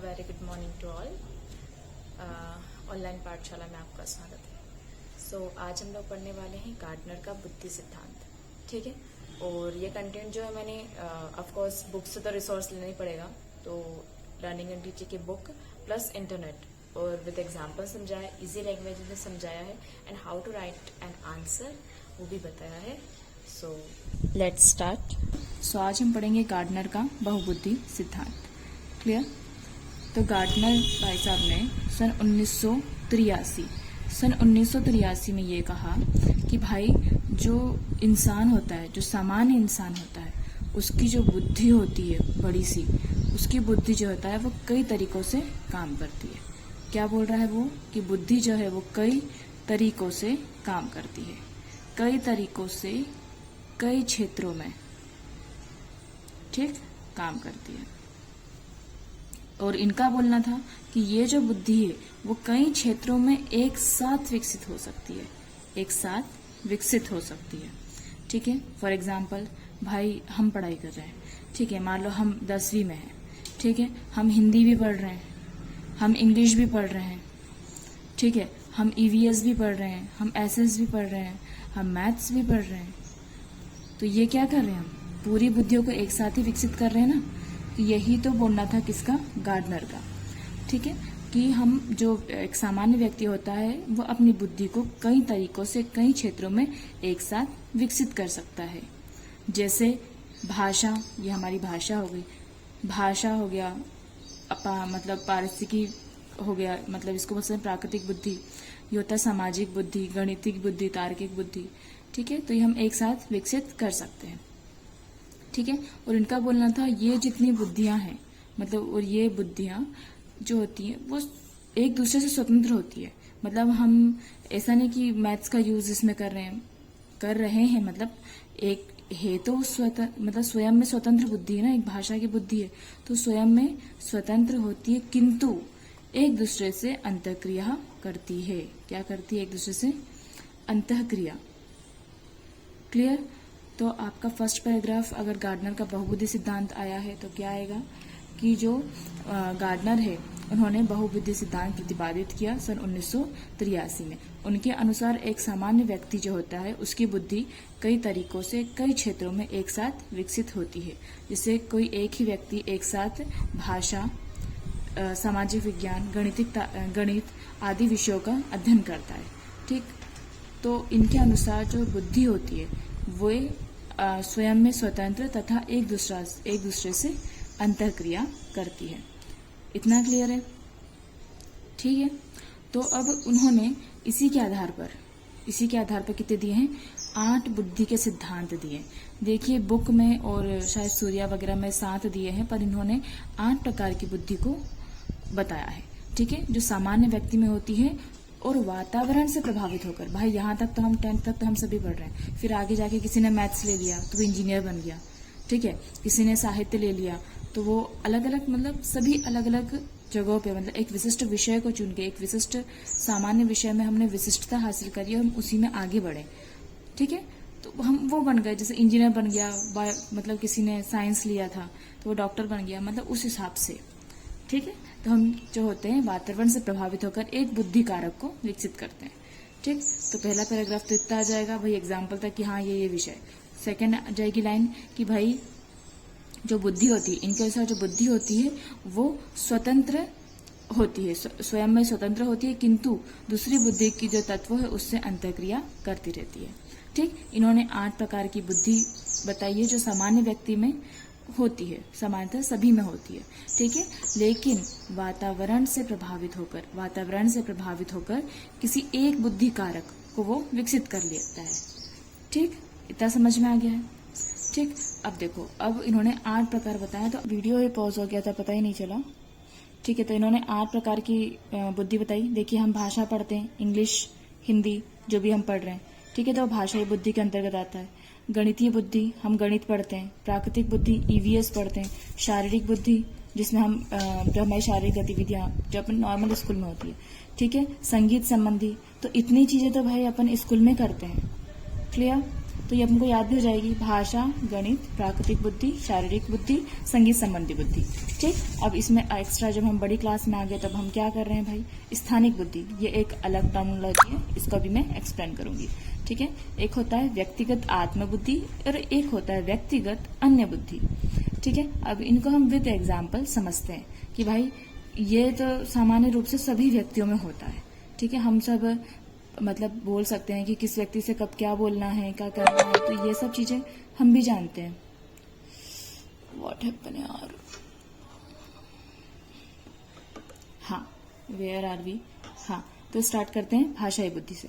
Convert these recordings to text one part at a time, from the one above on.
Very good morning to all. Online पाठशाला में आपका स्वागत है। सो आज हम लोग पढ़ने वाले हैं गार्डनर का बुद्धि सिद्धांत। ठीक है, और ये कंटेंट जो है मैंने ऑफ कोर्स बुक से तो रिसोर्स लेना ही पड़ेगा, तो लर्निंग एंड टीचिंग की बुक प्लस इंटरनेट और विद एग्जाम्पल समझाया, इजी लैंग्वेज में समझाया है, and how to write an answer वो भी बताया है। So let's start. सो आज हम पढ़ेंगे गार्डनर का बहुबुद्धि सिद्धांत। क्लियर? तो गार्डनर भाई साहब ने सन 1983 में ये कहा कि भाई जो इंसान होता है, जो सामान्य इंसान होता है, उसकी जो बुद्धि होती है बड़ी सी, उसकी बुद्धि जो होता है वो कई तरीकों से काम करती है। क्या बोल रहा है वो? कि बुद्धि जो है वो कई तरीकों से काम करती है, कई तरीकों से कई क्षेत्रों में, ठीक, काम करती है। और इनका बोलना था कि ये जो बुद्धि है वो कई क्षेत्रों में एक साथ विकसित हो सकती है, एक साथ विकसित हो सकती है। ठीक है, फॉर एग्जाम्पल भाई हम पढ़ाई कर रहे हैं, ठीक है, मान लो हम 10वीं में हैं, ठीक है, हम हिंदी भी पढ़ रहे हैं, हम इंग्लिश भी पढ़ रहे हैं, ठीक है, हम EVS भी पढ़ रहे हैं, हम SS भी पढ़ रहे हैं, हम मैथ्स भी पढ़ रहे हैं। तो ये क्या कर रहे हैं? हम पूरी बुद्धियों को एक साथ ही विकसित कर रहे हैं ना। तो यही तो बोलना था किसका? गार्डनर का। ठीक है, कि हम जो एक सामान्य व्यक्ति होता है वो अपनी बुद्धि को कई तरीकों से कई क्षेत्रों में एक साथ विकसित कर सकता है। जैसे भाषा, ये हमारी भाषा हो गई, भाषा हो गया, मतलब पारिस्थितिकी हो गया, मतलब इसको बोलते हैं प्राकृतिक बुद्धि, ये होता है सामाजिक बुद्धि, गणितिक बुद्धि, तार्किक बुद्धि। ठीक है, तो ये हम एक साथ विकसित कर सकते हैं। ठीक है, और इनका बोलना था ये जितनी बुद्धियां हैं, मतलब और ये बुद्धियां जो होती हैं वो एक दूसरे से स्वतंत्र होती है। मतलब हम ऐसा नहीं कि मैथ्स का यूज इसमें कर रहे हैं, मतलब एक है तो मतलब स्वयं में स्वतंत्र बुद्धि है ना, एक भाषा की बुद्धि है तो स्वयं में स्वतंत्र होती है, किंतु एक दूसरे से अंतःक्रिया करती है। क्या करती है? एक दूसरे से अंतःक्रिया। क्लियर? तो आपका फर्स्ट पैराग्राफ अगर गार्डनर का बहुबुद्धि सिद्धांत आया है तो क्या आएगा कि जो गार्डनर है उन्होंने बहुबुद्धि सिद्धांत प्रतिपादित किया सन 1983 में। उनके अनुसार एक सामान्य व्यक्ति जो होता है उसकी बुद्धि कई तरीकों से कई क्षेत्रों में एक साथ विकसित होती है। जिससे कोई एक ही व्यक्ति एक साथ भाषा, सामाजिक विज्ञान, गणित आदि विषयों का अध्ययन करता है। ठीक, तो इनके अनुसार जो बुद्धि होती है वो स्वयं में स्वतंत्र तथा एक दूसरे से अंतःक्रिया करती है। इतना क्लियर है? ठीक है, तो अब उन्होंने इसी के आधार पर कितने दिए हैं? 8 बुद्धि के सिद्धांत दिए। देखिए बुक में और शायद सूर्या वगैरह में 7 दिए हैं, पर इन्होंने 8 प्रकार की बुद्धि को बताया है। ठीक है, जो सामान्य व्यक्ति में होती है और वातावरण से प्रभावित होकर। भाई यहाँ तक तो हम 10th तक तो हम सभी पढ़ रहे हैं, फिर आगे जाके किसी ने मैथ्स ले लिया तो वो इंजीनियर बन गया। ठीक है, किसी ने साहित्य ले लिया तो वो अलग अलग, मतलब सभी अलग अलग जगहों पे, मतलब एक विशिष्ट विषय को चुन के, एक विशिष्ट सामान्य विषय में हमने विशिष्टता हासिल करी और हम उसी में आगे बढ़े। ठीक है, तो हम वो बन गए, जैसे इंजीनियर बन गया, मतलब किसी ने साइंस लिया था तो वो डॉक्टर बन गया, मतलब उस हिसाब से। ठीक है, तो हम जो होते हैं वातावरण से प्रभावित होकर एक बुद्धि कारक को विकसित करते हैं। ठीक, तो पहला पैराग्राफ तो इतना आ जाएगा भाई एग्जाम्पल तक कि हाँ ये विषय। सेकंड आ जाएगी लाइन कि भाई जो बुद्धि होती है, इनके अनुसार जो बुद्धि होती है वो स्वतंत्र होती है, स्वयं में स्वतंत्र होती है, किंतु दूसरी बुद्धि की जो तत्व है उससे अंतःक्रिया करती रहती है। ठीक, इन्होंने 8 प्रकार की बुद्धि बताई है जो सामान्य व्यक्ति में होती है, सामान्यतः सभी में होती है। ठीक है, लेकिन वातावरण से प्रभावित होकर किसी एक बुद्धि कारक को वो विकसित कर लेता है। ठीक, इतना समझ में आ गया है? ठीक, अब देखो, अब इन्होंने 8 प्रकार बताया, तो वीडियो ही पॉज हो गया था, पता ही नहीं चला। ठीक है, तो इन्होंने 8 प्रकार की बुद्धि बताई। देखिए हम भाषा पढ़ते हैं, इंग्लिश, हिंदी, जो भी हम पढ़ रहे हैं, ठीक है, तो भाषाई बुद्धि के अंतर्गत आता है। गणितीय बुद्धि, हम गणित पढ़ते हैं। प्राकृतिक बुद्धि, EVS पढ़ते हैं। शारीरिक बुद्धि, जिसमें हम जो हमारी शारीरिक गतिविधियां जो अपन नॉर्मल स्कूल में होती है। ठीक है, संगीत संबंधी, तो इतनी चीजें तो भाई अपन स्कूल में करते हैं। क्लियर? तो ये हमको याद भी हो जाएगी, भाषा, गणित, प्राकृतिक बुद्धि, शारीरिक बुद्धि, संगीत संबंधी बुद्धि। ठीक, अब इसमें एक्स्ट्रा जब हम बड़ी क्लास में आ गए तब हम क्या कर रहे हैं भाई, स्थानिक बुद्धि, ये एक अलग टर्मिनोलॉजी है, इसको भी मैं एक्सप्लेन करूंगी। ठीक है, एक होता है व्यक्तिगत आत्मबुद्धि और एक होता है व्यक्तिगत अन्य बुद्धि। ठीक है, अब इनको हम विद एग्जाम्पल समझते हैं कि भाई ये तो सामान्य रूप से सभी व्यक्तियों में होता है। ठीक है, हम सब मतलब बोल सकते हैं कि किस व्यक्ति से कब क्या बोलना है, क्या करना है, तो ये सब चीजें हम भी जानते हैं। व्हाट हैपन यार, हाँ, वेयर आर वी। हाँ, तो स्टार्ट करते हैं भाषाई बुद्धि से।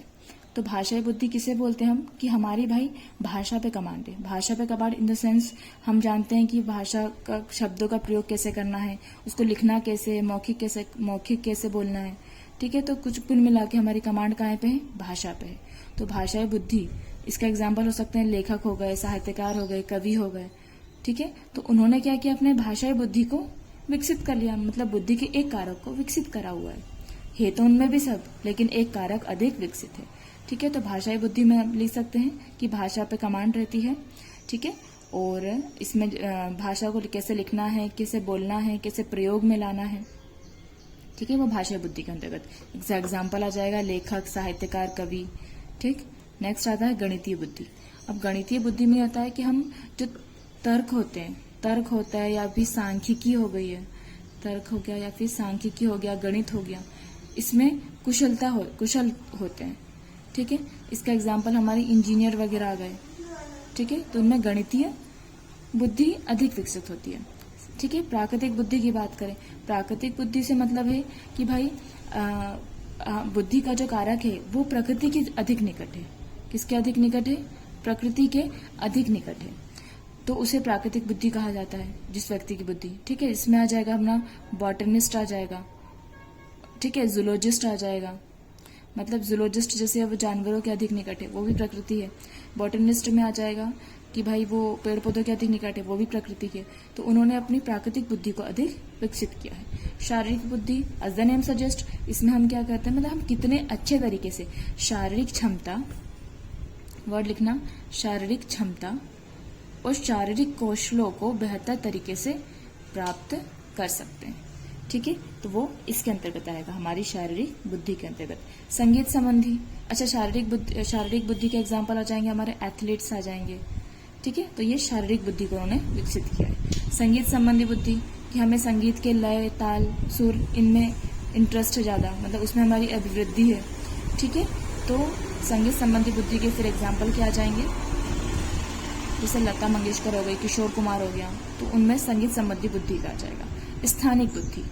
तो भाषाई बुद्धि किसे बोलते हैं हम, कि हमारी भाई भाषा पे कमांड है। भाषा पे कमांड इन द सेंस हम जानते हैं कि भाषा का शब्दों का प्रयोग कैसे करना है, उसको लिखना कैसे, मौखिक कैसे बोलना है। ठीक है, तो कुछ कुल मिला के हमारी कमांड कहाँ पे है, भाषा पे है। तो भाषाई बुद्धि, इसका एग्जाम्पल हो सकते हैं लेखक हो गए, साहित्यकार हो गए, कवि हो गए। ठीक है, तो उन्होंने क्या किया, अपने भाषाई बुद्धि को विकसित कर लिया, मतलब बुद्धि के एक कारक को विकसित करा हुआ है तो उनमें भी सब, लेकिन एक कारक अधिक विकसित है। ठीक है, तो भाषाई बुद्धि में आप लिख सकते हैं कि भाषा पे कमांड रहती है। ठीक है, और इसमें भाषा को कैसे लिखना है, कैसे बोलना है, कैसे प्रयोग में लाना है। ठीक है, वो भाषाई बुद्धि के अंतर्गत एग्जाम्पल आ जाएगा लेखक, साहित्यकार, कवि। ठीक, नेक्स्ट आता है गणितीय बुद्धि। अब गणितीय बुद्धि में आता है कि हम जो तर्क होता है या फिर सांख्यिकी हो गई है, तर्क हो गया या फिर सांख्यिकी हो गया, गणित हो गया, इसमें कुशल होते हैं। ठीक है, इसका एग्जाम्पल हमारे इंजीनियर वगैरह आ गए। ठीक है, तो उनमें गणितीय बुद्धि अधिक विकसित होती है। ठीक है, प्राकृतिक बुद्धि की बात करें, प्राकृतिक बुद्धि से मतलब है कि भाई बुद्धि का जो कारक है वो प्रकृति के अधिक निकट है। किसके अधिक निकट है, प्रकृति के अधिक निकट है, तो उसे प्राकृतिक बुद्धि कहा जाता है, जिस व्यक्ति की बुद्धि। ठीक है, इसमें आ जाएगा अपना बॉटनिस्ट आ जाएगा। ठीक है, जूलॉजिस्ट आ जाएगा, मतलब जूलॉजिस्ट जैसे अब जानवरों के अधिक निकट है, वो भी प्रकृति है। बॉटनिस्ट में आ जाएगा कि भाई वो पेड़ पौधों के अधिक निकट है, वो भी प्रकृति है। तो उन्होंने अपनी प्राकृतिक बुद्धि को अधिक विकसित किया है। शारीरिक बुद्धि, एज द नेम सजेस्ट, इसमें हम क्या करते हैं, मतलब हम कितने अच्छे तरीके से शारीरिक क्षमता, वर्ड लिखना, शारीरिक क्षमता और शारीरिक कौशलों को बेहतर तरीके से प्राप्त कर सकते हैं। ठीक है, तो वो इसके अंतर्गत आएगा, हमारी शारीरिक बुद्धि के अंतर्गत। संगीत संबंधी, अच्छा शारीरिक बुद्धि के एग्जाम्पल आ जाएंगे, हमारे एथलीट्स आ जाएंगे। ठीक है, तो ये शारीरिक बुद्धि को उन्होंने विकसित किया है। संगीत संबंधी बुद्धि, कि हमें संगीत के लय, ताल, सुर, इनमें इंटरेस्ट है ज्यादा, मतलब उसमें हमारी अभिवृद्धि है। ठीक है, तो संगीत संबंधी बुद्धि के फिर एग्जाम्पल क्या आ जाएंगे, जैसे लता मंगेशकर हो गई, किशोर कुमार हो गया, तो उनमें संगीत संबंधी बुद्धि का आ जाएगा। स्थानिक बुद्धि,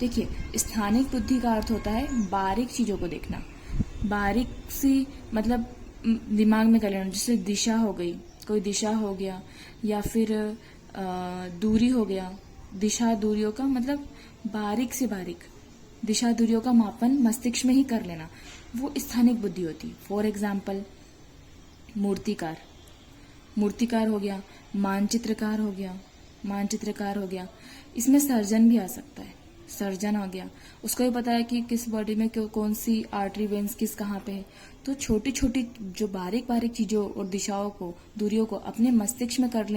देखिए स्थानिक बुद्धि का अर्थ होता है बारीक चीजों को देखना, बारीक सी मतलब दिमाग में कर लेना। जैसे दिशा हो गई, कोई दिशा हो गया, या फिर दूरी हो गया, दिशा दूरियों का मतलब बारीक से बारीक दिशा दूरियों का मापन मस्तिष्क में ही कर लेना, वो स्थानिक बुद्धि होती। फॉर एग्जाम्पल मूर्तिकार हो गया, मानचित्रकार हो गया, इसमें सर्जन भी आ सकता है, सर्जन हो गया, उसको भी पता है कि किस बॉडी में कौन सी आर्टरी वेन्स किस कहाँ पे है। तो छोटी छोटी जो बारीक चीजों और दिशाओं को, दूरियों को अपने मस्तिष्क में कर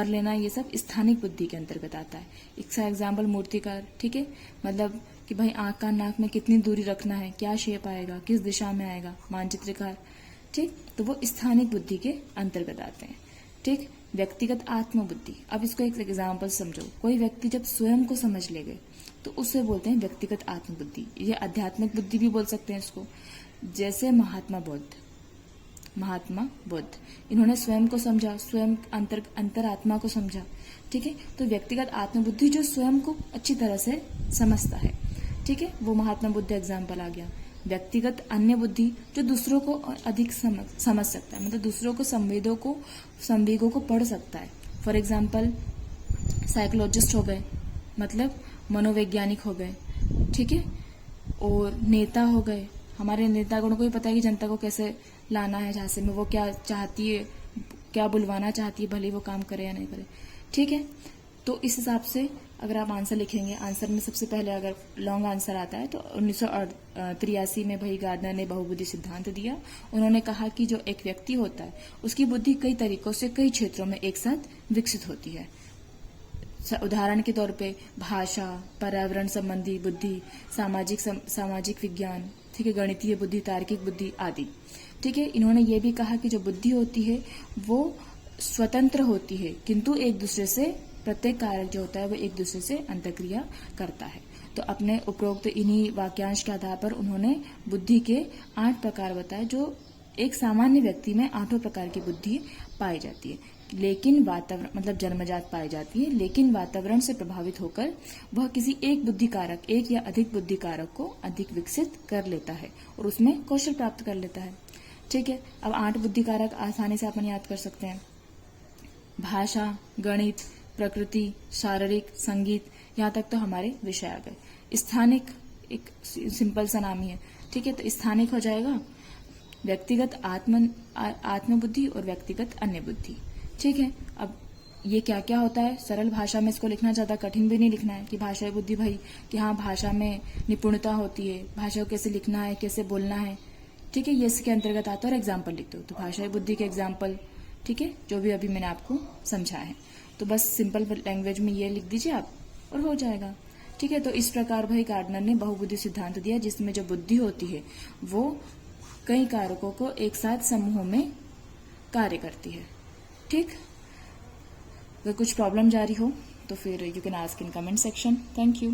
लेना, ये सब स्थानिक बुद्धि के अंतर्गत आता है। इसका एग्जाम्पल मूर्तिकार, ठीक है, मतलब कि भाई आंख का नाक में कितनी दूरी रखना है, क्या शेप आएगा, किस दिशा में आएगा। मानचित्रकार, ठीक, तो वो स्थानिक बुद्धि के अंतर्गत आते हैं। ठीक, व्यक्तिगत आत्मबुद्धि, अब इसको एक एग्जाम्पल समझो। कोई व्यक्ति जब स्वयं को समझ लेगे तो उसे बोलते हैं व्यक्तिगत आत्मबुद्धि। ये आध्यात्मिक बुद्धि भी बोल सकते हैं इसको। जैसे महात्मा बुद्ध, इन्होंने स्वयं को समझा, स्वयं अंतरात्मा को समझा। ठीक है, तो व्यक्तिगत आत्मबुद्धि जो स्वयं को अच्छी तरह से समझता है, ठीक है, वो महात्मा बुद्ध एग्जाम्पल आ गया। व्यक्तिगत अन्य बुद्धि जो दूसरों को अधिक समझ सकता है, मतलब दूसरों को संवेगों को पढ़ सकता है। फॉर एग्जाम्पल साइकोलॉजिस्ट हो गए, मतलब मनोवैज्ञानिक हो गए। ठीक है, और नेता हो गए, हमारे नेतागणों को भी पता है कि जनता को कैसे लाना है झांसे में, वो क्या चाहती है, क्या बुलवाना चाहती है, भले वो काम करे या नहीं करे। ठीक है, तो इस हिसाब से अगर आप आंसर लिखेंगे, आंसर में सबसे पहले अगर लॉन्ग आंसर आता है तो 1983 में भाई गार्डनर ने बहुबुद्धि सिद्धांत दिया। उन्होंने कहा कि जो एक व्यक्ति होता है उसकी बुद्धि कई तरीकों से कई क्षेत्रों में एक साथ विकसित होती है। उदाहरण के तौर पे भाषा, पर्यावरण संबंधी बुद्धि, सामाजिक विज्ञान, ठीक है, गणितीय बुद्धि, तार्किक बुद्धि आदि। ठीक है, इन्होंने ये भी कहा कि जो बुद्धि होती है वो स्वतंत्र होती है, किंतु एक दूसरे से, प्रत्येक कारक जो होता है वो एक दूसरे से अंतर्क्रिया करता है। तो अपने उपरोक्त इन्हीं वाक्यांश के आधार पर उन्होंने बुद्धि के 8 प्रकार बताए, जो एक सामान्य व्यक्ति में 8 प्रकार की बुद्धि पाई जाती है, लेकिन वातावरण, मतलब जन्मजात पाई जाती है, लेकिन वातावरण से प्रभावित होकर वह किसी एक बुद्धि कारक, एक या अधिक बुद्धि कारक को अधिक विकसित कर लेता है और उसमें कौशल प्राप्त कर लेता है। ठीक है, अब 8 बुद्धि कारक आसानी से अपन याद कर सकते हैं। भाषा, गणित, प्रकृति, शारीरिक, संगीत, यहाँ तक तो हमारे विषय आ गए। स्थानिक एक सिंपल सा नाम ही है। ठीक है, तो स्थानिक हो जाएगा व्यक्तिगत आत्मबुद्धि और व्यक्तिगत अन्य बुद्धि। ठीक है, अब ये क्या क्या होता है, सरल भाषा में इसको लिखना, ज्यादा कठिन भी नहीं लिखना है कि भाषा बुद्धि भाई कि हाँ भाषा में निपुणता होती है, भाषा को कैसे लिखना है, कैसे बोलना है। ठीक है, ये इसके अंतर्गत आता है और एग्जाम्पल लिख दो, तो भाषा बुद्धि के एग्जाम्पल, ठीक है, जो भी अभी मैंने आपको समझाया है, तो बस सिंपल लैंग्वेज में ये लिख दीजिए आप और हो जाएगा। ठीक है, तो इस प्रकार भाई गार्डनर ने बहुबुद्धि सिद्धांत दिया, जिसमें जो बुद्धि होती है वो कई कारकों को एक साथ समूह में कार्य करती है। ठीक, अगर कुछ प्रॉब्लम जारी हो तो फिर you can ask in comment section. Thank you.